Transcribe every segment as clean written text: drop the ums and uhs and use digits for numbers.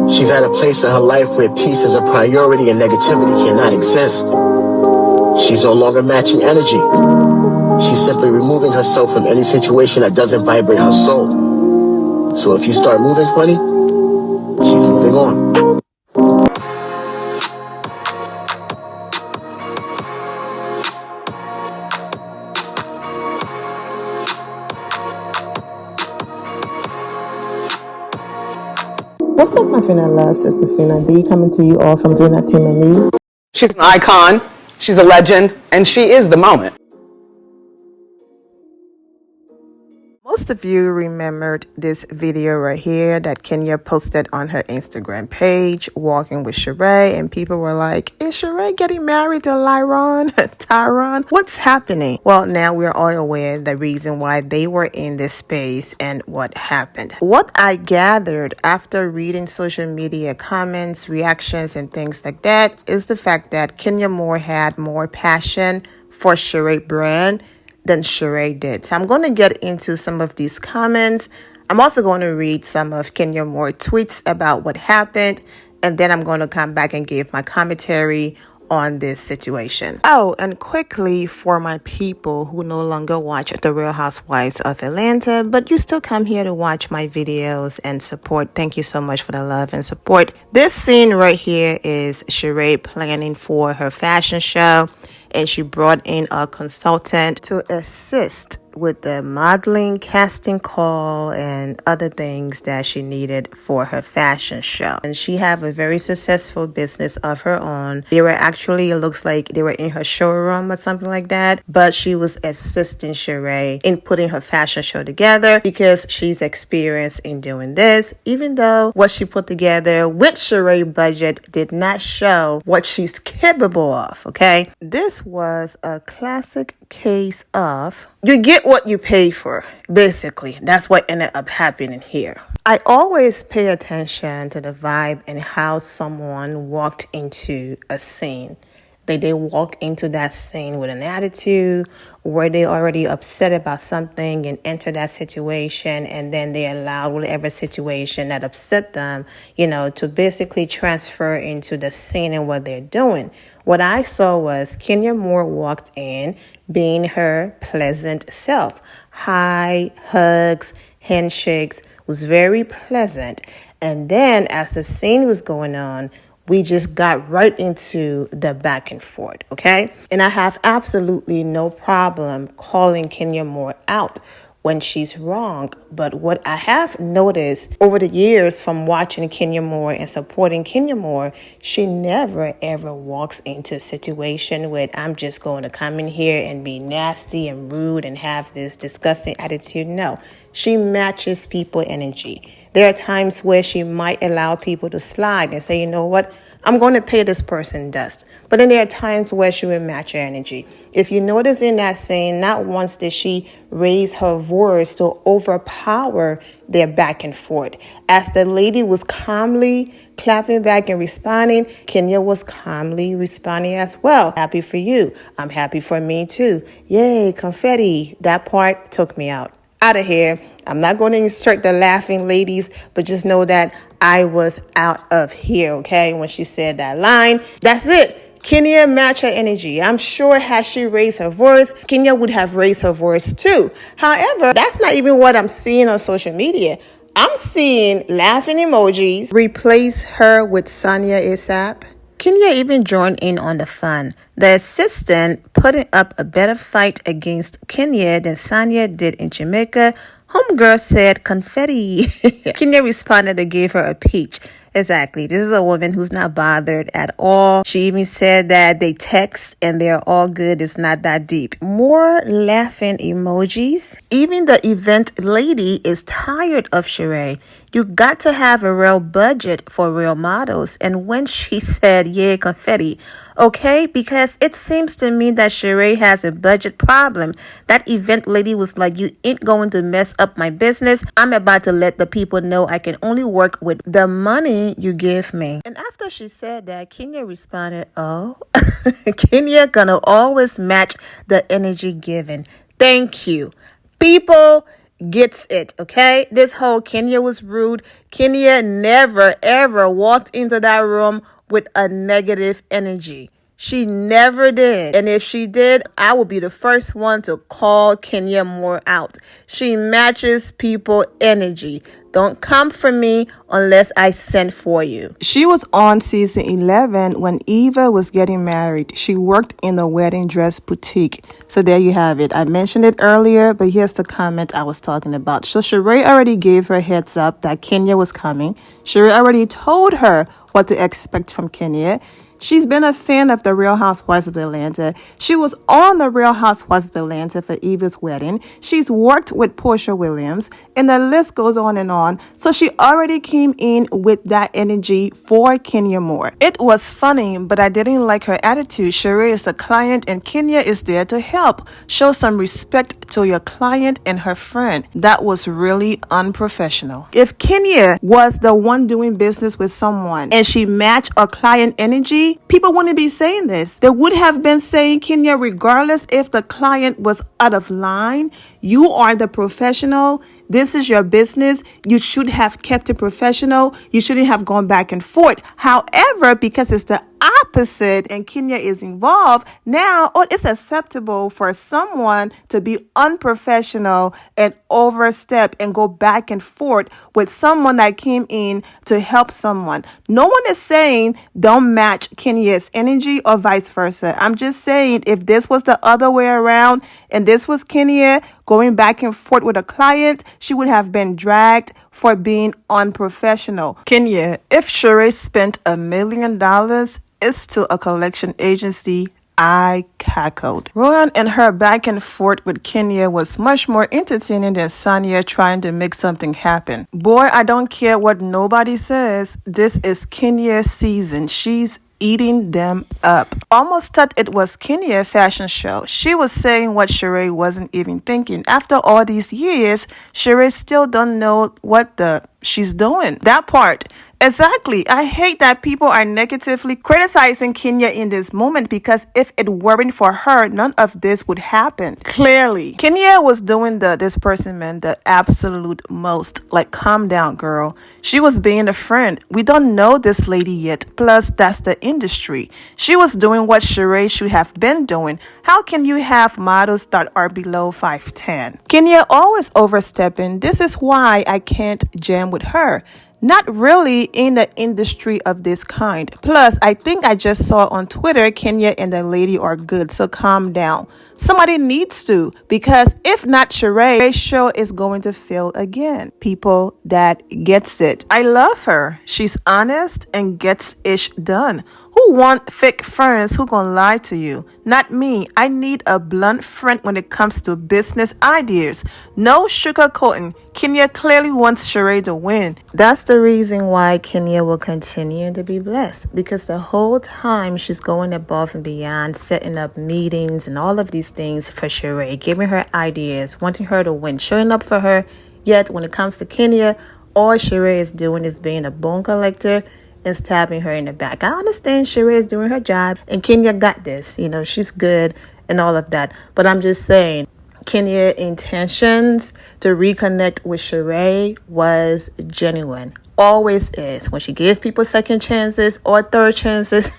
She's at a place in her life where peace is a priority and negativity cannot exist. She's no longer matching energy. She's simply removing herself from any situation that doesn't vibrate her soul. So if you start moving funny, she's moving on. What's up, my Fina love? Sisters Fina D coming to you all from Fina Team and News. She's an icon, she's a legend, and she is the moment. Most of you remembered this video right here that Kenya posted on her Instagram page, walking with Sheree, and people were like, is Sheree getting married to Tyron? What's happening? Well, now we're all aware the reason why they were in this space and what happened. What I gathered after reading social media comments, reactions, and things like that is the fact that Kenya Moore had more passion for Sheree brand than Sheree did. So I'm going to get into some of these comments. I'm also going to read some of Kenya Moore tweets about what happened, and then I'm going to come back and give my commentary on this situation. Oh, and quickly for my people who no longer watch The Real Housewives of Atlanta, but you still come here to watch my videos and support. Thank you so much for the love and support. This scene right here is Sheree planning for her fashion show, and she brought in a consultant to assist with the modeling, casting call, and other things that she needed for her fashion show. And she have a very successful business of her own. They were actually, it looks like they were in her showroom or something like that, but she was assisting Sheree in putting her fashion show together because she's experienced in doing this, even though what she put together with Sheree budget did not show what she's capable of, okay? This was a classic case of you get what you pay for. Basically, that's what ended up happening here. I always pay attention to the vibe and how someone walked into a scene. Did they walk into that scene with an attitude? Were they already upset about something and enter that situation, and then they allowed whatever situation that upset them, to basically transfer into the scene and what they're doing? What I saw was Kenya Moore walked in being her pleasant self. Hi, hugs, handshakes, was very pleasant. And then as the scene was going on, we just got right into the back and forth, okay? And I have absolutely no problem calling Kenya Moore out when she's wrong. But what I have noticed over the years from watching Kenya Moore and supporting Kenya Moore, she never ever walks into a situation where I'm just going to come in here and be nasty and rude and have this disgusting attitude. No, she matches people energy. There are times where she might allow people to slide and say, you know what? I'm going to pay this person dust. But then there are times where she will match her energy. If you notice in that scene, not once did she raise her voice to overpower their back and forth. As the lady was calmly clapping back and responding, Kenya was calmly responding as well. Happy for you. I'm happy for me too. Yay, confetti. That part took me out of here. I'm not going to insert the laughing ladies, but just know that I was out of here, okay? When she said that line, that's it. Kenya matched her energy. I'm sure had she raised her voice, Kenya would have raised her voice too. However, that's not even what I'm seeing on social media. I'm seeing laughing emojis replace her with Sanya ASAP. Kenya even joined in on the fun. The assistant putting up a better fight against Kenya than Sanya did in Jamaica. Homegirl said confetti. Kenya responded and gave her a peach. Exactly. This is a woman who's not bothered at all. She even said that they text and they're all good. It's not that deep. More laughing emojis. Even the event lady is tired of Sheree. You got to have a real budget for real models. And when she said, yeah, confetti, okay, because it seems to me that Sheree has a budget problem. That event lady was like, you ain't going to mess up my business. I'm about to let the people know I can only work with the money you give me. And after she said that, Kenya responded, oh, Kenya gonna always match the energy given. Thank you. People, gets it, okay? This whole Kenya was rude. Kenya never, ever walked into that room with a negative energy. She never did. And if she did, I will be the first one to call Kenya Moore out. She matches people energy. Don't come for me unless I send for you. She was on season 11 when Eva was getting married. She worked in the wedding dress boutique. So there you have it. I mentioned it earlier, but here's the comment I was talking about. So Sheree already gave her heads up that Kenya was coming. Sheree already told her what to expect from Kenya. She's been a fan of the Real Housewives of Atlanta. She was on the Real Housewives of Atlanta for Eva's wedding. She's worked with Portia Williams, and the list goes on and on. So she already came in with that energy for Kenya Moore. It was funny, but I didn't like her attitude. Sheree is a client, and Kenya is there to help. Show some respect to your client and her friend. That was really unprofessional. If Kenya was the one doing business with someone and she matched a client energy, people wouldn't be saying this. They would have been saying, Kenya, regardless if the client was out of line, you are the professional. This is your business. You should have kept it professional. You shouldn't have gone back and forth. However, because it's the opposite and Kenya is involved, now it's acceptable for someone to be unprofessional and overstep and go back and forth with someone that came in to help someone. No one is saying don't match Kenya's energy or vice versa. I'm just saying if this was the other way around and this was Kenya going back and forth with a client, she would have been dragged for being unprofessional. Kenya, if Sheree spent $1 million, it's to a collection agency, I cackled. RHOA and her back and forth with Kenya was much more entertaining than Sanya trying to make something happen. Boy, I don't care what nobody says. This is Kenya's season. She's eating them up. Almost thought it was Kenya fashion show. She was saying what Sheree wasn't even thinking. After all these years, Sheree still don't know what she's doing. That part. Exactly. I hate that people are negatively criticizing Kenya in this moment because if it weren't for her, none of this would happen. Clearly, Kenya was doing this person meant the absolute most. Like, calm down, girl. She was being a friend. We don't know this lady yet. Plus, that's the industry. She was doing what Sheree should have been doing. How can you have models that are below 5'10"? Kenya always overstepping. This is why I can't jam with her. Not really in the industry of this kind. Plus, I think I just saw on Twitter, Kenya and the lady are good, so calm down. Somebody needs to, because if not Sheree's show is going to fail again. People that gets it. I love her. She's honest and gets ish done. Who want fake friends who gonna lie to you? Not me. I need a blunt friend when it comes to business ideas. No sugarcoating. Kenya clearly wants Sheree to win. That's the reason why Kenya will continue to be blessed. Because the whole time she's going above and beyond, setting up meetings and all of these things for Sheree, giving her ideas, wanting her to win, showing up for her. Yet when it comes to Kenya, all Sheree is doing is being a bone collector and stabbing her in the back. I understand Sheree is doing her job and Kenya got this. You know, she's good and all of that. But I'm just saying, Kenya's intentions to reconnect with Sheree was genuine. Always is. When she gives people second chances or third chances,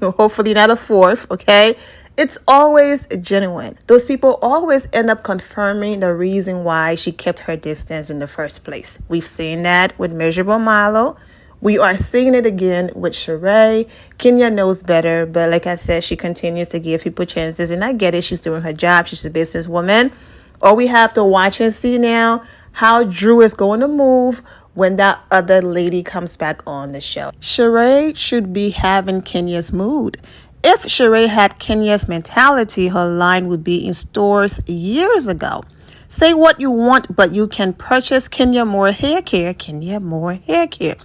hopefully not a fourth, okay? It's always genuine. Those people always end up confirming the reason why she kept her distance in the first place. We've seen that with Miserable Milo. We are seeing it again with Sheree. Kenya knows better, but like I said, she continues to give people chances, and I get it. She's doing her job. She's a businesswoman. All we have to watch and see now how Drew is going to move when that other lady comes back on the show. Sheree should be having Kenya's mood. If Sheree had Kenya's mentality, her line would be in stores years ago. Say what you want, but you can purchase Kenya Moore hair care. Kenya Moore hair care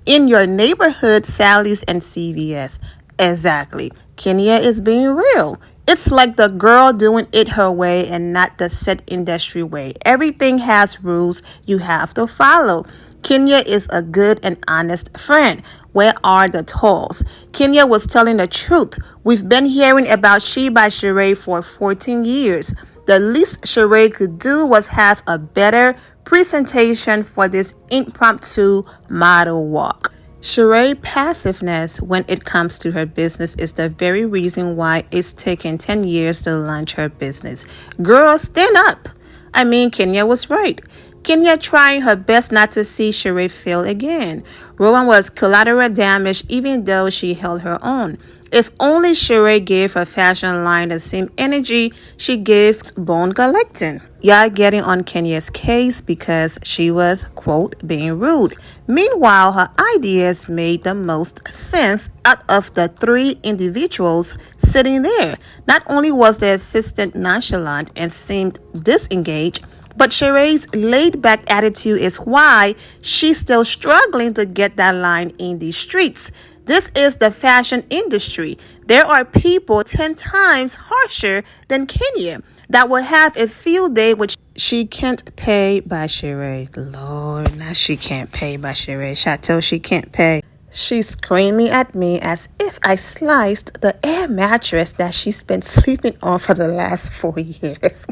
in your neighborhood, Sally's and CVS. Exactly. Kenya is being real. It's like the girl doing it her way and not the set industry way. Everything has rules you have to follow. Kenya is a good and honest friend. Where are the tolls? Kenya was telling the truth. We've been hearing about She by Sheree for 14 years. The least Sheree could do was have a better presentation for this impromptu model walk. Sheree's passiveness when it comes to her business is the very reason why it's taken 10 years to launch her business. Girl, stand up. I mean, Kenya was right. Kenya trying her best not to see Sheree fail again. RHOA was collateral damage even though she held her own. If only Sheree gave her fashion line the same energy she gives bone collecting. Y'all getting on Kenya's case because she was, quote, being rude. Meanwhile, her ideas made the most sense out of the three individuals sitting there. Not only was the assistant nonchalant and seemed disengaged, but Sheree's laid-back attitude is why she's still struggling to get that line in the streets. This is the fashion industry. There are people 10 times harsher than Kenya that will have a field day which she can't pay by Sheree. Lord, now she can't pay by Sheree. Chateau, she can't pay. She's screaming at me as if I sliced the air mattress that she's been sleeping on for the last 4 years.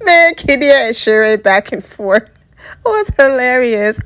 Man, Kenya and Sheree back and forth was hilarious.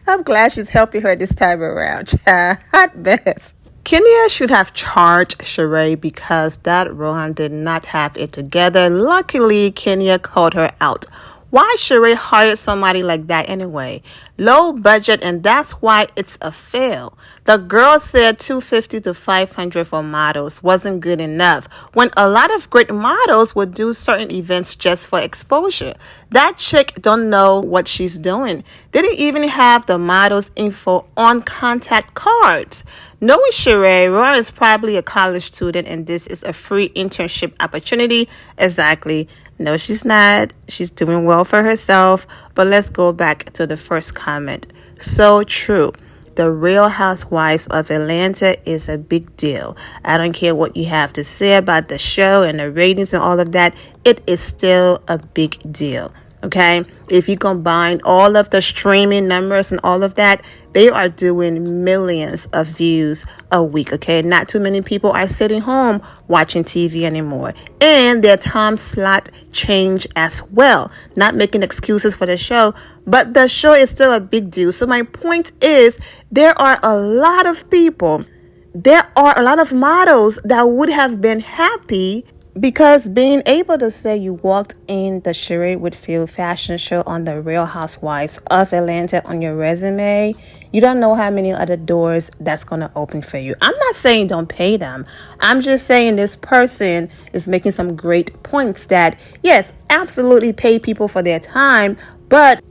I'm glad she's helping her this time around. Hot mess. Kenya should have charged Sheree because that Rohan did not have it together. Luckily, Kenya called her out. Why Sheree hired somebody like that anyway? Low budget, and that's why it's a fail. The girl said $250 to $500 for models wasn't good enough when a lot of great models would do certain events just for exposure. That chick don't know what she's doing. Didn't even have the model's info on contact cards. Knowing Sheree, RHOA is probably a college student and this is a free internship opportunity. Exactly. No, she's not. She's doing well for herself. But let's go back to the first comment. So true. The Real Housewives of Atlanta is a big deal. I don't care what you have to say about the show and the ratings and all of that. It is still a big deal. Okay? If you combine all of the streaming numbers and all of that, they are doing millions of views a week, okay? Not too many people are sitting home watching TV anymore. And their time slot changed as well. Not making excuses for the show, but the show is still a big deal. So my point is, there are a lot of people, there are a lot of models that would have been happy because being able to say you walked in the Sheree Whitfield fashion show on the Real Housewives of Atlanta on your resume, you don't know how many other doors that's going to open for you. I'm not saying don't pay them. I'm just saying this person is making some great points that, yes, absolutely pay people for their time, but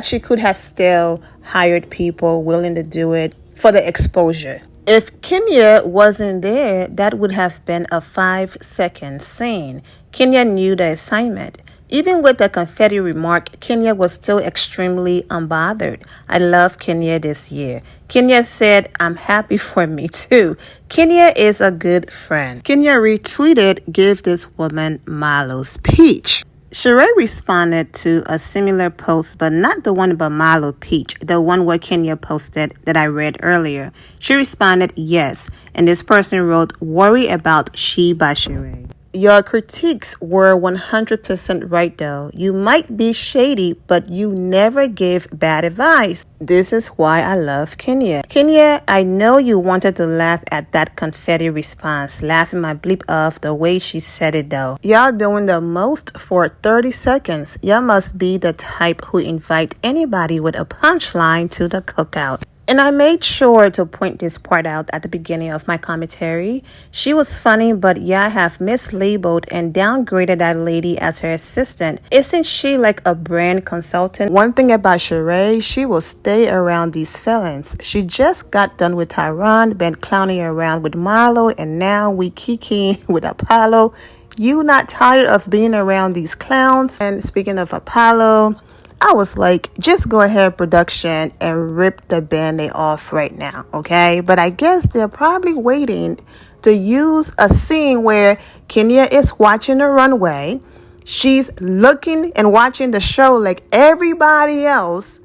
she could have still hired people willing to do it for the exposure. If Kenya wasn't there, that would have been a 5-second scene. Kenya knew the assignment. Even with the confetti remark, Kenya was still extremely unbothered. I love Kenya this year. Kenya said, I'm happy for me too. Kenya is a good friend. Kenya retweeted, give this woman Milo's peach. Sheree responded to a similar post, but not the one about Milo Peach, the one where Kenya posted that I read earlier. She responded, yes, and this person wrote, worry about she by Sheree. Your critiques were 100% right though. You might be shady, but you never give bad advice. This is why I love Kenya. Kenya, I know you wanted to laugh at that confetti response, laughing my bleep off the way she said it though. Y'all doing the most for 30 seconds. Y'all must be the type who invite anybody with a punchline to the cookout. And I made sure to point this part out at the beginning of my commentary. She was funny, but yeah, I have mislabeled and downgraded that lady as her assistant. Isn't she like a brand consultant? One thing about Sheree, she will stay around these felons. She just got done with Tyron, been clowning around with Milo, and now we kikiing with Apollo. You not tired of being around these clowns? And speaking of Apollo, I was like, just go ahead, production, and rip the Band-Aid off right now, okay? But I guess they're probably waiting to use a scene where Kenya is watching the runway. She's looking and watching the show like everybody else,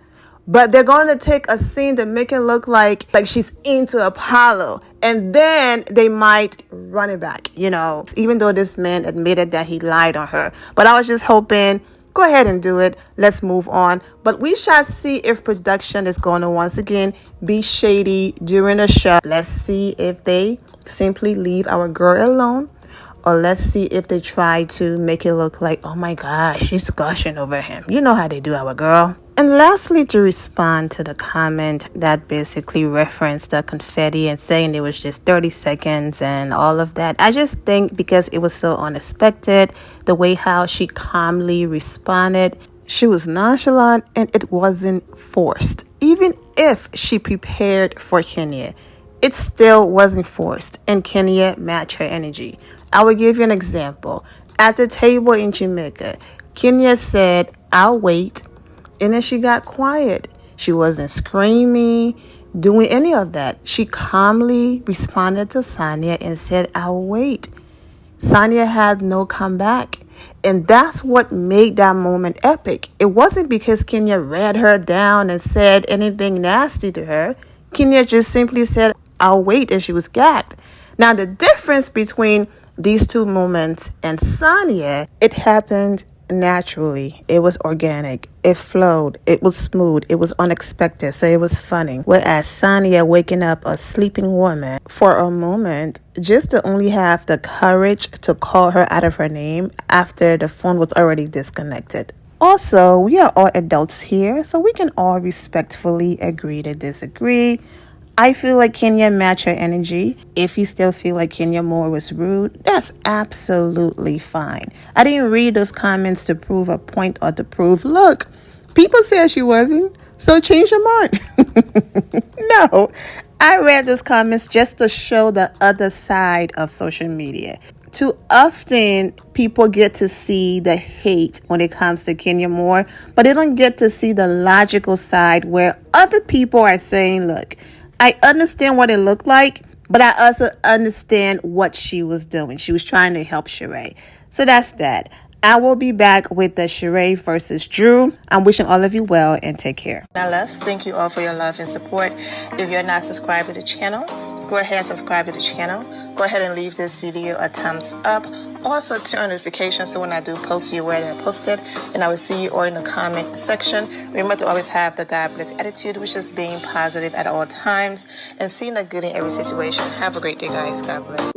but they're going to take a scene to make it look like she's into Apollo. And then they might run it back, even though this man admitted that he lied on her. But I was just hoping, go ahead and do it. Let's move on. But we shall see if production is going to once again be shady during the show. Let's see if they simply leave our girl alone. Or let's see if they try to make it look like, oh my gosh, she's gushing over him. You know how they do, our girl. And lastly, to respond to the comment that basically referenced the confetti and saying it was just 30 seconds and all of that. I just think because it was so unexpected, the way how she calmly responded, she was nonchalant and it wasn't forced. Even if she prepared for Kenya, it still wasn't forced, and Kenya matched her energy. I will give you an example. At the table in Jamaica, Kenya said, I'll wait, and then she got quiet. She wasn't screaming, doing any of that. She calmly responded to Sanya and said, I'll wait. Sanya had no comeback. And that's what made that moment epic. It wasn't because Kenya read her down and said anything nasty to her. Kenya just simply said, I'll wait, and she was gagged. Now, the difference between these two moments and Sanya, it happened naturally. It was organic. It flowed. It was smooth. It was unexpected. So it was funny. Whereas Sanya waking up a sleeping woman for a moment just to only have the courage to call her out of her name after the phone was already disconnected. Also, we are all adults here, so we can all respectfully agree to disagree. I feel like Kenya matched her energy. If you still feel like Kenya Moore was rude, that's absolutely fine. I didn't read those comments to prove a point or to prove, look, people said she wasn't, so change your mind. No, I read those comments just to show the other side of social media. Too often, people get to see the hate when it comes to Kenya Moore, but they don't get to see the logical side where other people are saying, look, I understand what it looked like, but I also understand what she was doing. She was trying to help Sheree. So that's that. I will be back with the Sheree versus Drew. I'm wishing all of you well and take care. Now, loves, thank you all for your love and support. If you're not subscribed to the channel, go ahead and subscribe to the channel. Go ahead and leave this video a thumbs up. Also, turn on notifications so when I do post, you're aware that I posted. And I will see you all in the comment section. Remember to always have the God bless attitude, which is being positive at all times and seeing the good in every situation. Have a great day, guys. God bless.